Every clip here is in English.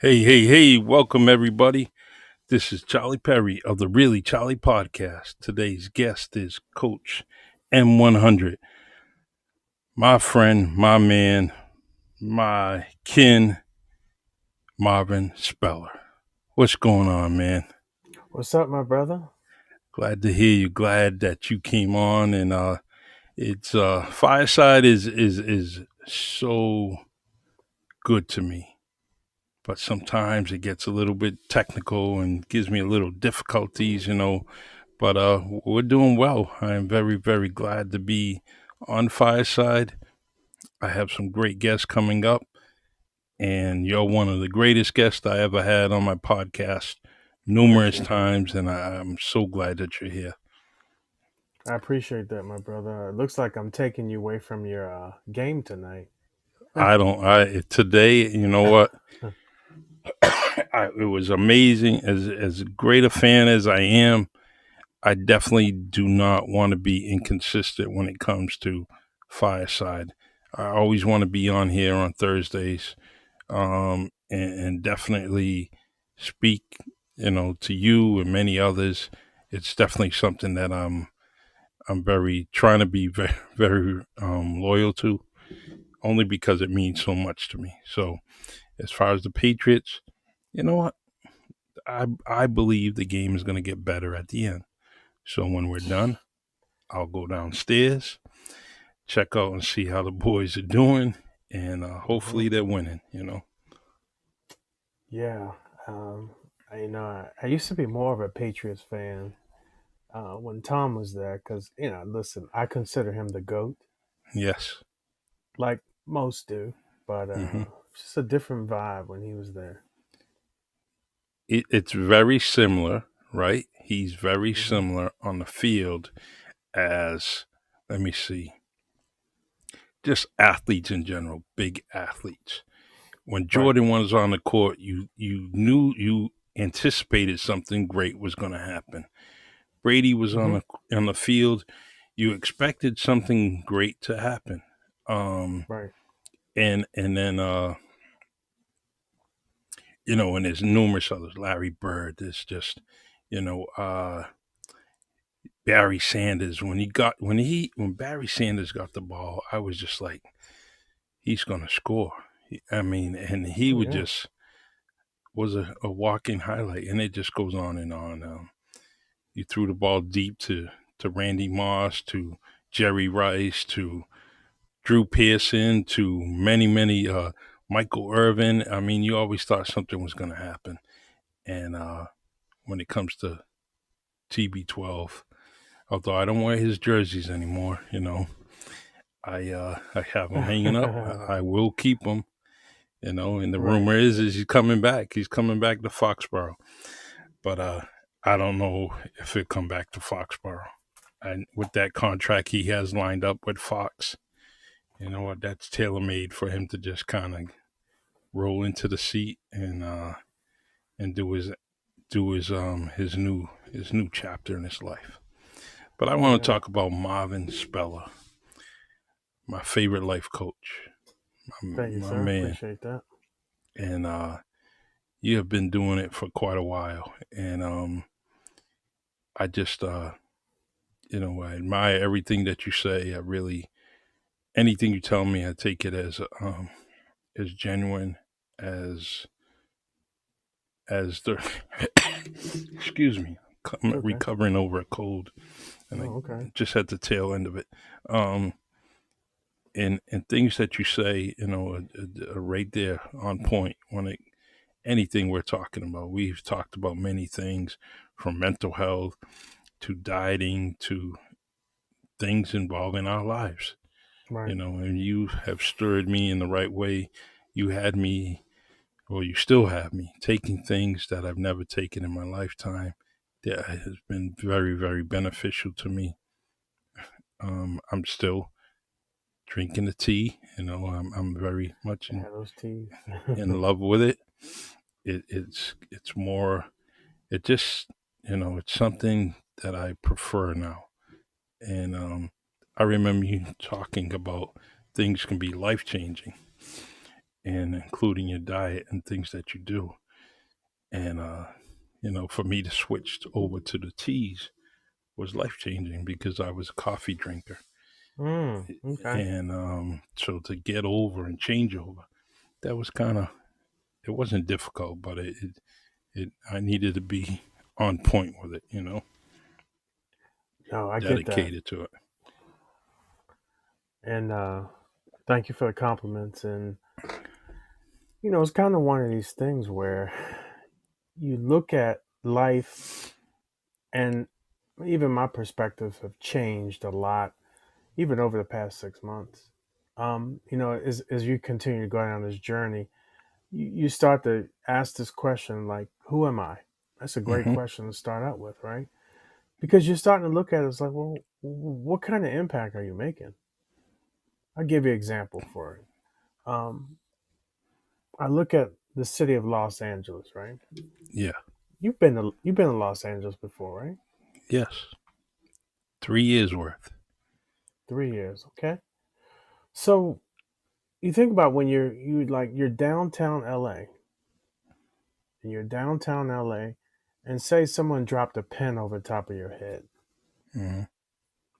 Hey, welcome everybody. This is Charlie Perry of the Really Charlie Podcast. Today's guest is Coach M100, my friend, my man, my kin, Marvin Speller. What's going on, man? What's up, my brother? Glad to hear you. Glad that you came on and it's fireside is so good to me. But sometimes it gets a little bit technical and gives me a little difficulties. But we're doing well. I am very, very glad to be on Fireside. I have some great guests coming up, and you're one of the greatest guests I ever had on my podcast Thank numerous you. times, and I'm so glad that you're here. I appreciate that, my brother. It looks like I'm taking you away from your game tonight. I don't. I today, you know what? It was amazing. As great a fan as I am, I definitely do not want to be inconsistent when it comes to Fireside. I always want to be on here on Thursdays, and definitely speak, to you and many others. It's definitely something that I'm very trying to be very very loyal to, only because it means so much to me. So as far as the Patriots, you know what, I believe the game is going to get better at the end. So when we're done, I'll go downstairs, check out and see how the boys are doing, and hmm hopefully they're winning. Yeah. Um, I used to be more of a Patriots fan when Tom was there because, listen, I consider him the GOAT, Yes. like most do, but hmm just a different vibe when he was there. it's very similar, right? He's very hmm similar on the field as, let me see, just athletes in general, big athletes. When Right. Jordan was on the court, you knew you anticipated something great was going to happen. Brady was hmm on the field, you expected something great to happen. Um, Right. and then and there's numerous others. Larry Bird. There's just you know Barry Sanders. When Barry Sanders got the ball, I was just like, he's gonna score. I mean, and he Oh, would yeah. just was a walking highlight, and it just goes on and on. You threw the ball deep to Randy Moss, to Jerry Rice, to Drew Pearson, to many Michael Irvin. I mean, you always thought something was going to happen, and when it comes to TB12, although I don't wear his jerseys anymore, I have him hanging up. I will keep him. And the Right. rumor is he's coming back. He's coming back to Foxborough, but I don't know if he'll come back to Foxborough. And with that contract he has lined up with Fox, you know what? That's tailor made for him to just kind of roll into the seat and do his new chapter in his life. But I want to Yeah. talk about Marvin Speller, my favorite life coach, Thank you, my sir. man, Appreciate that. and you have been doing it for quite a while, and I just I admire everything that you say. I really anything you tell me, I take it as genuine as the excuse me, It's I'm okay. recovering over a cold, and I Oh, okay. just had the tail end of it. Um, and things that you say, are right there on point when anything we're talking about. We've talked about many things, from mental health to dieting to things involving our lives. Right. And you have stirred me in the right way. You had me, or you still have me, taking things that I've never taken in my lifetime. That has been very, very beneficial to me. I'm still drinking the tea. I'm very much in, Have those teas. in love with it. It's more. It just it's something that I prefer now. And I remember you talking about things can be life changing, and including your diet and things that you do. And for me to switch over to the teas was life changing because I was a coffee drinker, Okay. and so to get over and change over, that was kind of, it wasn't difficult, but it I needed to be on point with it, No, I get that. dedicated to it. And thank you for the compliments. And, it's kind of one of these things where you look at life, and even my perspectives have changed a lot, even over the past 6 months. As you continue to go down this journey, you start to ask this question like, who am I? That's a great Hmm. question to start out with, right? Because you're starting to look at it as like, well, what kind of impact are you making? I'll give you an example for it. Um, I look at the city of Los Angeles, right? Yeah. You've been to Los Angeles before, right? Yes. 3 years worth. 3 years, okay. So you think about when you're downtown LA, and you're downtown LA, and say someone dropped a pen over the top of your head, Hmm.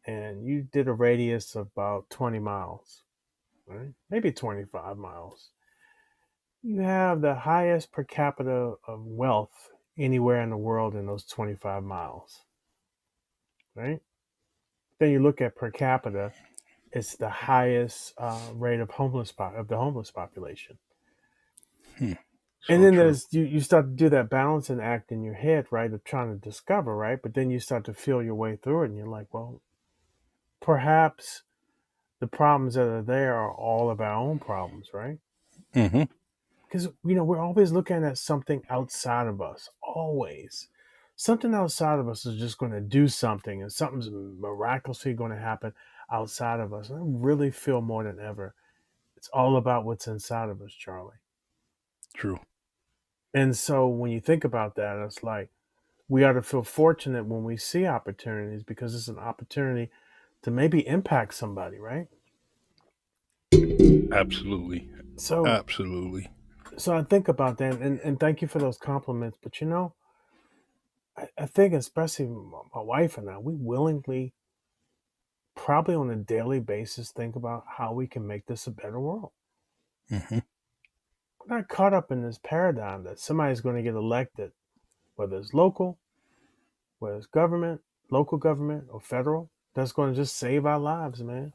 and you did a radius of about 20 miles, right? Maybe 25 miles. You have the highest per capita of wealth anywhere in the world in those 25 miles, right? Then you look at per capita, it's the highest rate of the homeless population. Hmm. And So then true. you start to do that balancing act in your head, right, of trying to discover, right? But then you start to feel your way through it, and you're like, well, perhaps the problems that are there are all of our own problems, right? Hmm. Because we're always looking at something outside of us, always. Something outside of us is just going to do something, and something's miraculously going to happen outside of us. And I really feel more than ever, it's all about what's inside of us, Charlie. True. And so when you think about that, it's like we ought to feel fortunate when we see opportunities because it's an opportunity to maybe impact somebody, right? Absolutely. So Absolutely. so I think about that, and thank you for those compliments. But I think especially my wife and I, we willingly, probably on a daily basis, think about how we can make this a better world. Hmm. We're not caught up in this paradigm that somebody's going to get elected, whether it's local, whether it's government, local government, or federal, that's going to just save our lives, man.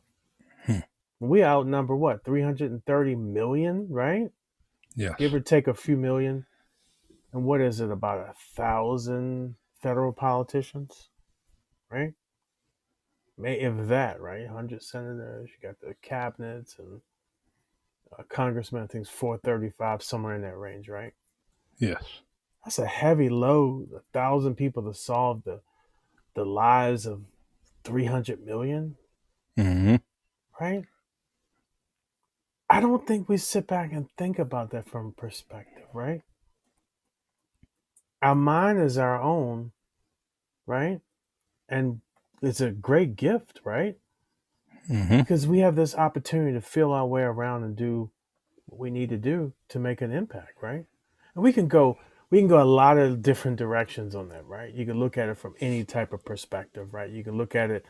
Hmm. We outnumber what, 330 million, right? Give Yes. or take a few million. And what is it, about 1,000 federal politicians, right? If that, right? 100 senators, you got the cabinets and congressmen, I think it's 435, somewhere in that range, right? Yes. That's a heavy load. 1,000 people to solve the lives of 300 million, Hmm. right? I don't think we sit back and think about that from perspective, right? Our mind is our own, right? And it's a great gift, right? Hmm. Because we have this opportunity to feel our way around and do what we need to do to make an impact, right? And we can go a lot of different directions on that, right? You can look at it from any type of perspective, right? You can look at it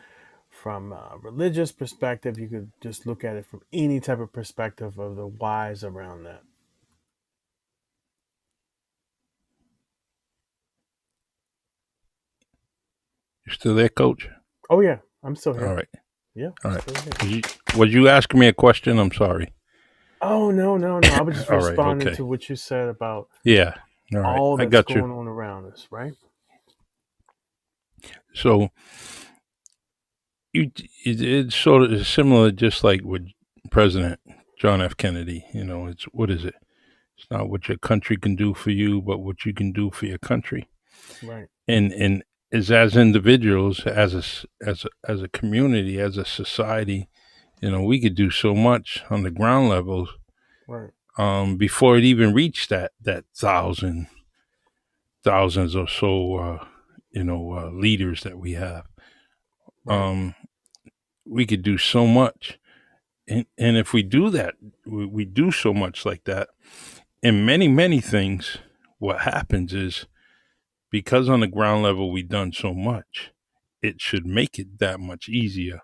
from a religious perspective. You could just look at it from any type of perspective of the whys around that. You still there, Coach? Oh yeah, I'm still All here. right. Yeah, All right. still here. Was you asking me a question? I'm sorry. Oh no, no, no. I was just All right. responding Okay. to what you said about Yeah. All right. all I that's got you. going on around us, right? So it's sort of similar, just like with President John F. Kennedy. It's, what is it? It's not what your country can do for you, but what you can do for your country. Right, And as individuals, as a community, as a society, we could do so much on the ground levels, right, before it even reached that thousands or so, leaders that we have. right, Um, we could do so much, And if we do that, we do so much like that. In many things, what happens is because on the ground level we've done so much, it should make it that much easier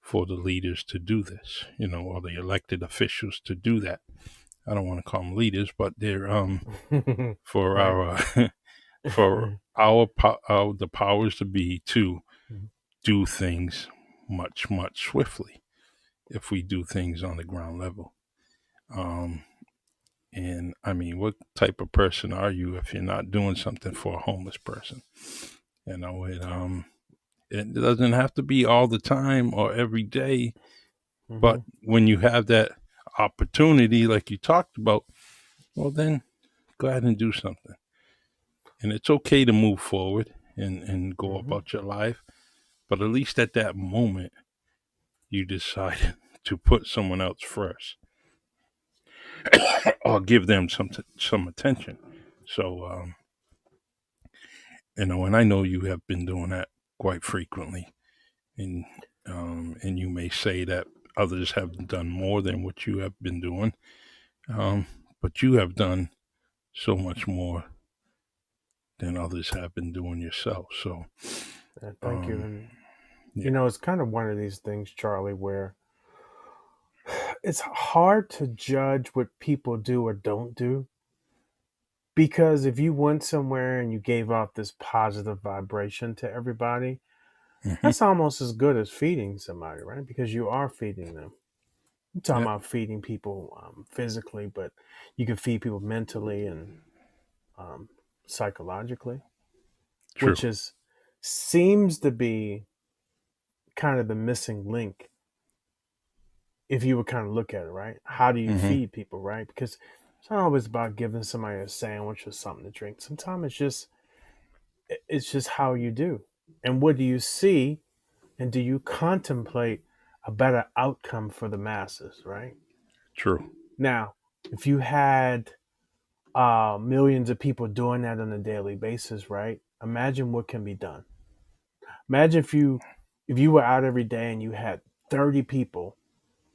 for the leaders to do this, or the elected officials to do that. I don't want to call them leaders, but they're for Right. our for the powers to be to do things much swiftly if we do things on the ground level. Um, and I mean, what type of person are you if you're not doing something for a homeless person? It doesn't have to be all the time or every day, but Mhm. when you have that opportunity, like you talked about, well, then go ahead and do something. And it's okay to move forward and go Mhm. about your life, but at least at that moment, you decide to put someone else first or give them some attention. So, and I know you have been doing that quite frequently, and and you may say that others have done more than what you have been doing, um, but you have done so much more than others have been doing yourself. So, Thank you. um, And yeah, it's kind of one of these things, Charlie, where it's hard to judge what people do or don't do, because if you went somewhere and you gave off this positive vibration to everybody, hmm, that's almost as good as feeding somebody, right? Because you are feeding them. I'm talking yeah, about feeding people physically, but you can feed people mentally and um, psychologically, true. which is seems to be kind of the missing link if you would kind of look at it, right? How do you Hmm. feed people, right? Because it's not always about giving somebody a sandwich or something to drink. Sometimes it's just how you do. And what do you see, and do you contemplate a better outcome for the masses, right? True. Now, if you had millions of people doing that on a daily basis, right? Imagine what can be done. Imagine if you were out every day and you had 30 people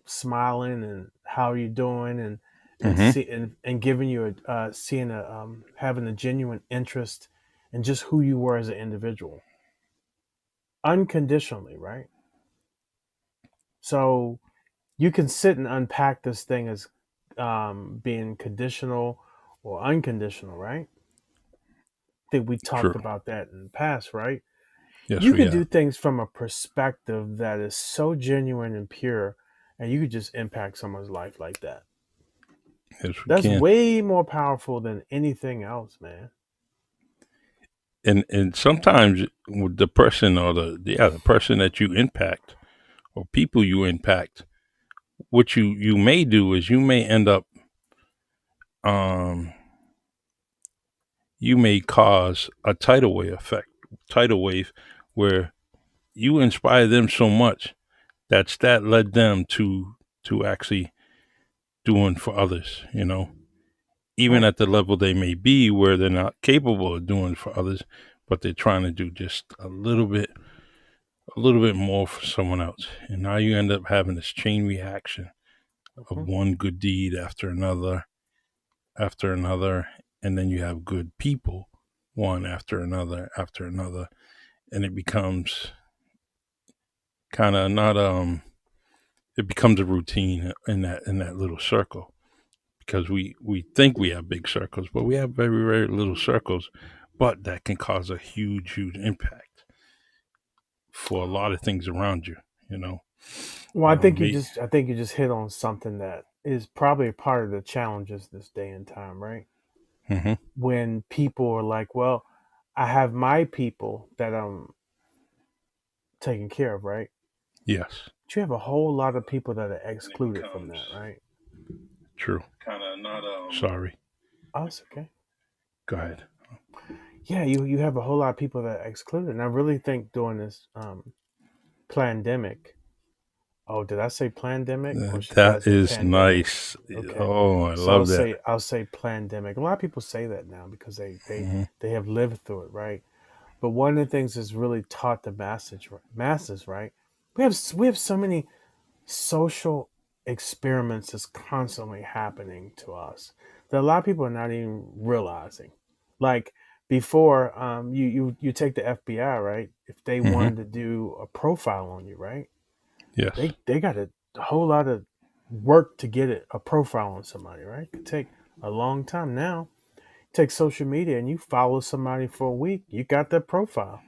smiling and how are you doing, Hmm. and giving you a seeing a having a genuine interest in just who you were as an individual unconditionally, right? So you can sit and unpack this thing as being conditional or unconditional, right? I think we talked True. about that in the past, right? Yes, You we could do have. things from a perspective that is so genuine and pure, and you could just impact someone's life like that. Yes, we That's can. way more powerful than anything else, man. And sometimes with the person or the person that you impact or people you impact, what you may do is you may end up um you may cause a tidal wave where you inspire them so much that led them to actually doing for others, even Right. at the level they may be where they're not capable of doing for others, but they're trying to do just a little bit more for someone else. And now you end up having this chain reaction of Hmm. one good deed after another, and then you have good people, one after another, and it becomes kind of not it becomes a routine in that little circle because we think we have big circles, but we have very little circles, but that can cause a huge impact for a lot of things around you. You know, Well, me. I think you just hit on something that is probably a part of the challenges this day and time, right? Hmm. When people are like, "Well, I have my people that I'm taking care of, right?" Yes, But you have a whole lot of people that are and it excluded from becomes that, right? true. Kind of not. Sorry. Oh, it's okay. Go ahead. Yeah, you have a whole lot of people that are excluded, and I really think during this pandemic. Oh, did I say pandemic or did I That say is pandemic? nice. Okay, Oh, I so I'll love that. say I'll say pandemic. A lot of people say that now because Hmm. they have lived through it, right? But one of the things that's really taught the masses, right? We have so social experiments is constantly happening to us that a lot of people are not even realizing. Like before, you take the FBI, right? If they Hmm. wanted to do a profile on you, right? Yes. They got a whole lot of work to get a profile on somebody, right? It could take a long time. Now take social media and you follow somebody for a week, you got their profile,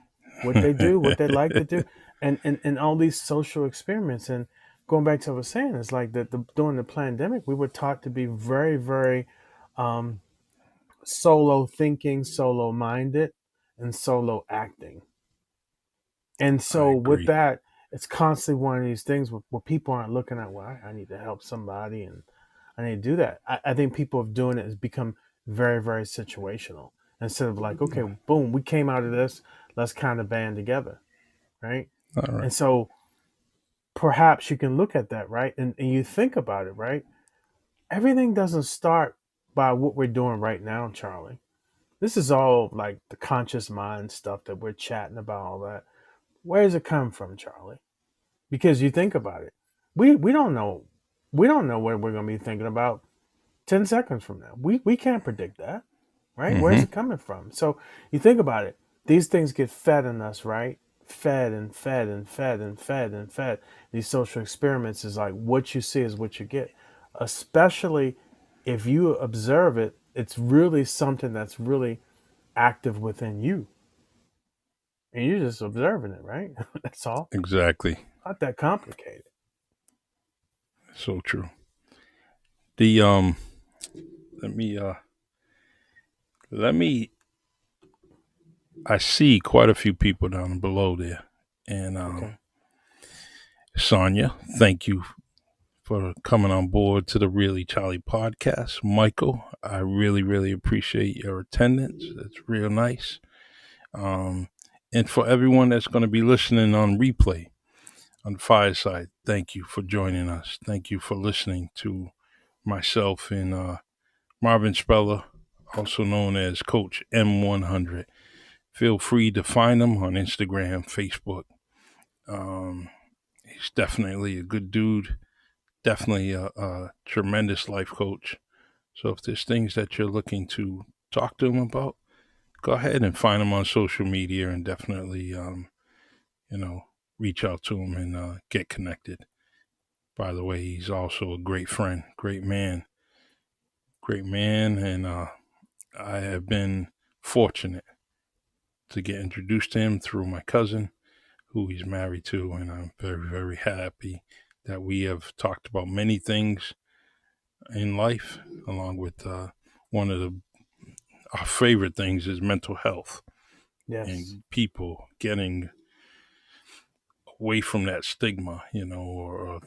what they do, what they like to do, and all these social experiments. And going back to what I was saying, it's like that during the pandemic, we were taught to be very, very um, solo thinking, solo minded, and solo acting. And I so with agree. that, it's constantly one of these things where people aren't looking at, well, I need to help somebody and I need to do that. I think people of doing it has become very, very situational. Instead of like, okay, boom, we came out of this, let's kind of band together, right? All right. And so perhaps you can look at that, right? And you think about it, right? Everything doesn't start by what we're doing right now, Charlie. This is all like the conscious mind stuff that we're chatting about, all that. Where does it come from, Charlie? Because you think about it, we don't know, we don't know what we're going to be thinking about 10 seconds from now. We can't predict that, right? Where's Hmm. it coming from? So you think about it, these things get fed in us, right? Fed and fed and fed and fed and fed. These social experiments is like what you see is what you get, especially if you observe it. It's really something that's really active within you, and you're just observing it, right? That's all. Exactly. Not that complicated. So true. The let me let me I see quite a few people down below there. And Okay. Sonia, thank you for coming on board to the Really Charlie podcast. Michael, I really, really appreciate your attendance. It's real nice. Um, and for everyone that's going to be listening on replay on Fireside, thank you for joining us. Thank you for listening to myself and Marvin Speller, also known as Coach M100. Feel free to find him on Instagram, Facebook. Um, he's definitely a good dude, definitely a tremendous life coach. So if there's things that you're looking to talk to him about, go ahead and find him on social media and definitely, you know, reach out to him and get connected. By the way, he's also a great friend, great man, and I have been fortunate to get introduced to him through my cousin, who he's married to, and I'm very, very happy that we have talked about many things in life, along with one of our favorite things is mental health Yes. and people getting away from that stigma, or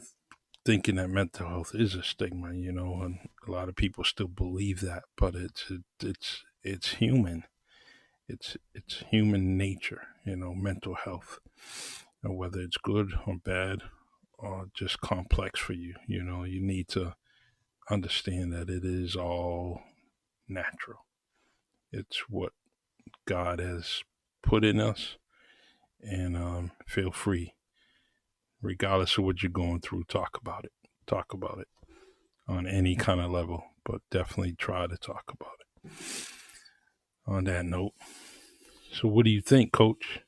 thinking that mental health is a stigma, and a lot of people still believe that, but it's human. It's human nature, mental health, whether it's good or bad or just complex for you. You need to understand that it is all natural. It's what God has put in us, and feel free, regardless of what you're going through, talk about it. Talk about it on any kind of level, but definitely try to talk about it. On that note, so what do you think, Coach?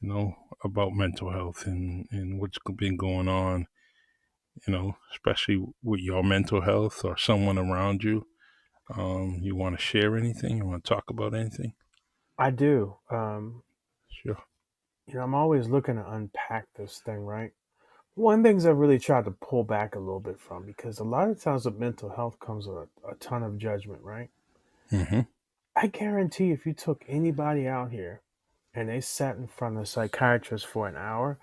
You know about mental health and what's been going on. Especially with your mental health or someone around you. You want to share anything? You want to talk about anything? I do. Sure. I'm always looking to unpack this thing, right? One things I really tried to pull back a little bit from, because a lot of times with mental health comes with a ton of judgment, right? Mm-hmm. I guarantee if you took anybody out here and they sat in front of a psychiatrist for an hour,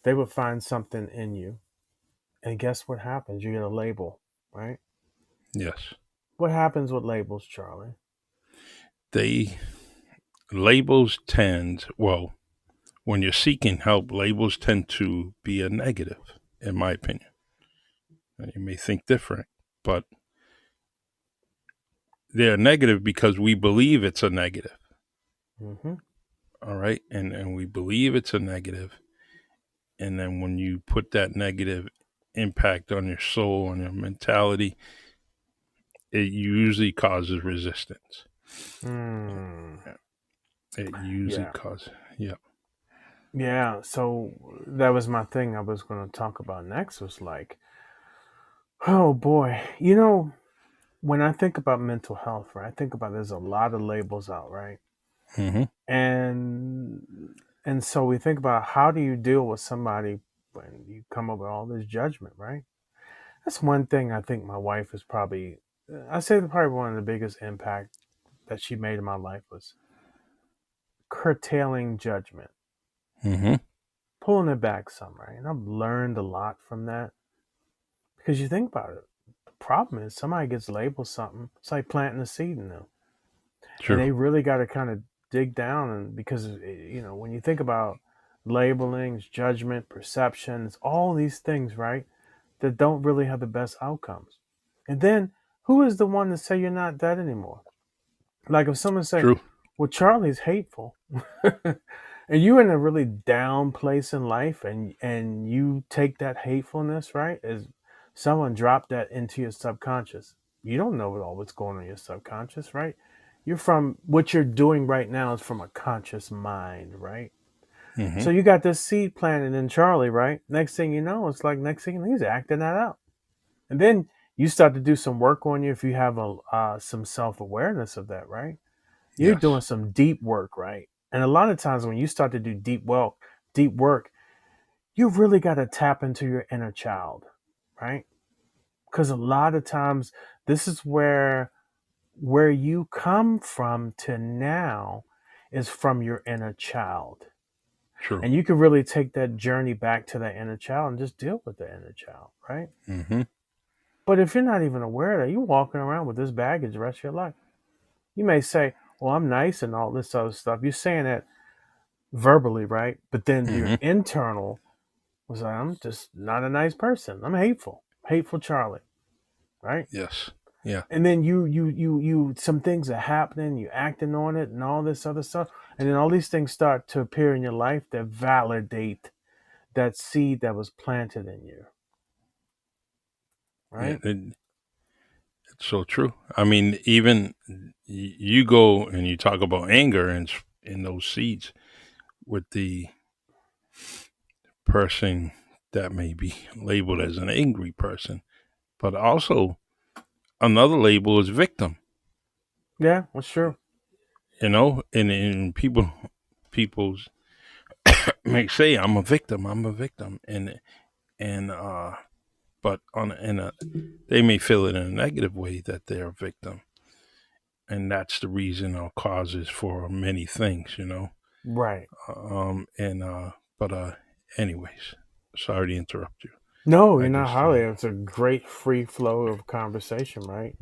they would find something in you. And guess what happens? You get a label, right? Yes. What happens with labels, Charlie? They labels tend well when you're seeking help. Labels tend to be a negative, in my opinion. And you may think different, but they're negative because we believe it's a negative. Mm-hmm. All right, and we believe it's a negative, and then when you put that negative impact on your soul and your mentality, it usually causes resistance. Mm. It usually Yeah. causes, yeah. Yeah. So that was my thing I was going to talk about next was like, oh boy, when I think about mental health, right, I think about there's a lot of labels out, right? Mm-hmm. And so we think about how do you deal with somebody when you come up with all this judgment, right? That's one thing I think my wife is probably, I say that probably one of the biggest impact that she made in my life was curtailing judgment, Mm-hmm. pulling it back some, right? And I've learned a lot from that because you think about it. The problem is somebody gets labeled something. It's like planting a seed in them, and True. they really got to kind of dig down and because when you think about labelings, judgment, perceptions, all these things, right, that don't really have the best outcomes. And then who is the one to say you're not that anymore? Like if someone say, True. "Well, Charlie's hateful," and you're in a really down place in life, and you take that hatefulness, right, as someone dropped that into your subconscious. You don't know what's going on in your subconscious, right? You're from what you're doing right now is from a conscious mind, right? Mm-hmm. So you got this seed planted in Charlie, right? Next thing you know, it's like next thing you know, he's acting that out. And then you start to do some work on you if you have some self awareness of that, right? You're doing Yes. some deep work, right? And a lot of times when you start to do deep work, you really got to tap into your inner child, right? Because a lot of times this is where you come from to now is from your inner child. True. And you can really take that journey back to that inner child and just deal with the inner child, right? Mm-hmm. But if you're not even aware that you're walking around with this baggage the rest of your life, you may say, well, I'm nice and all this other stuff. You're saying that verbally, right? But then your Mm-hmm. internal was like, I'm just not a nice person. I'm hateful Charlie, right? Yes. Yeah. And then you some things are happening, you acting on it and all this other stuff. And then all these things start to appear in your life that validate that seed that was planted in you, Yeah. right? It's so true. I mean, even you go and you talk about anger and in those seeds with the person that may be labeled as an angry person, but also another label is victim. Yeah, well, sure. And people's may say I'm a victim, and but on in a they may feel it in a negative way that they're a victim, and that's the reason or causes for many things. Right. And but anyways, sorry to interrupt you. No, I you're not just Holly. It's a great free flow of conversation, right?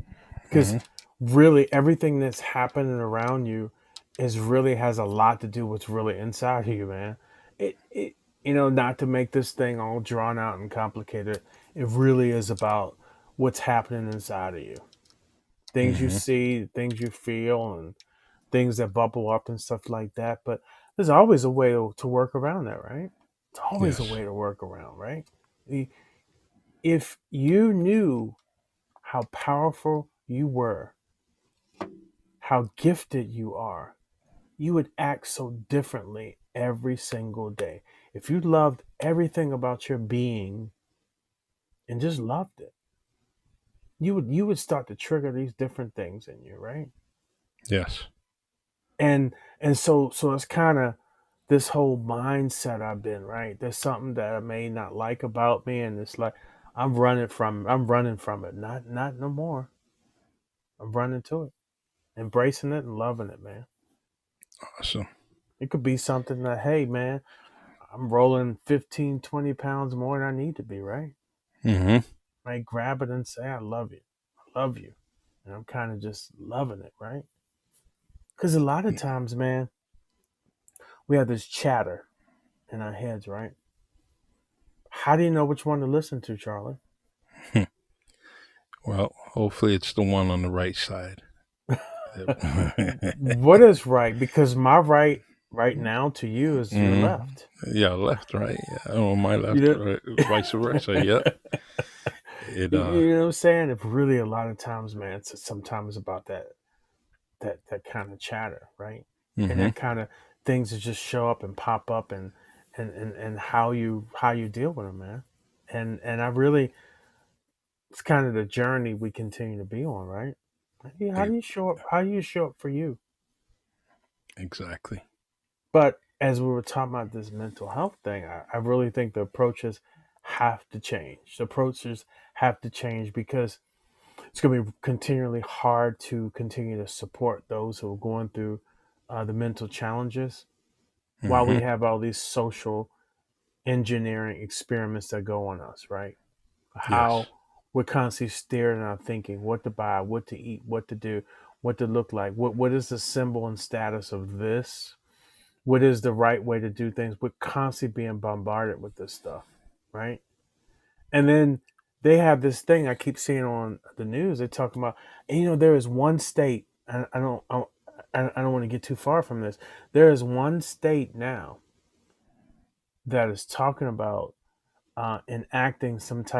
Because hmm really everything that's happening around you is really has a lot to do with what's really inside of you, man. It not to make this thing all drawn out and complicated, it really is about what's happening inside of you. Things you hmm see, things you feel, and things that bubble up and stuff like that. But there's always a way to work around that, right? It's always a yes, way to work around, right? If you knew how powerful you were, how gifted you are, you would act so differently every single day. If you loved everything about your being and just loved it, you would start to trigger these different things in you, right? yes, And so it's kind of this whole mindset I've been, right? There's something that I may not like about me, and it's like I'm running from it. Not no more. I'm running to it, embracing it and loving it, man. awesome. It could be something that, hey, man, I'm rolling 15, 20 pounds more than I need to be, right? hmm I might grab it and say, I love you. I love you. And I'm kind of just loving it, right? Because a lot of times, man, we have this chatter in our heads, right? How do you know which one to listen to, Charlie? Well, hopefully it's the one on the right side. What is right? Because my right now to you is your hmm left. Yeah, left, right. Yeah, on my You left, know? right, vice versa. Yeah. It You know what I'm saying? If really a lot of times, man, it's sometimes about that kind of chatter, right? And hmm that kind of things that just show up and pop up, and how you deal with them, man. And I really, it's kind of the journey we continue to be on, right? How yeah, do you show up? How do you show up for you? exactly. But as we were talking about this mental health thing, I really think the approaches have to change. The approaches have to change because it's going to be continually hard to continue to support those who are going through the mental challenges while we hmm have all these social engineering experiments that go on us, right? How Yes. we're constantly steering our thinking, what to buy, what to eat, what to do, what to look like, what is the symbol and status of this, what is the right way to do things. We're constantly being bombarded with this stuff, right? And then they have this thing I keep seeing on the news. They're talking about, and, there is one state. I don't want to get too far from this. There is one state now that is talking about enacting some type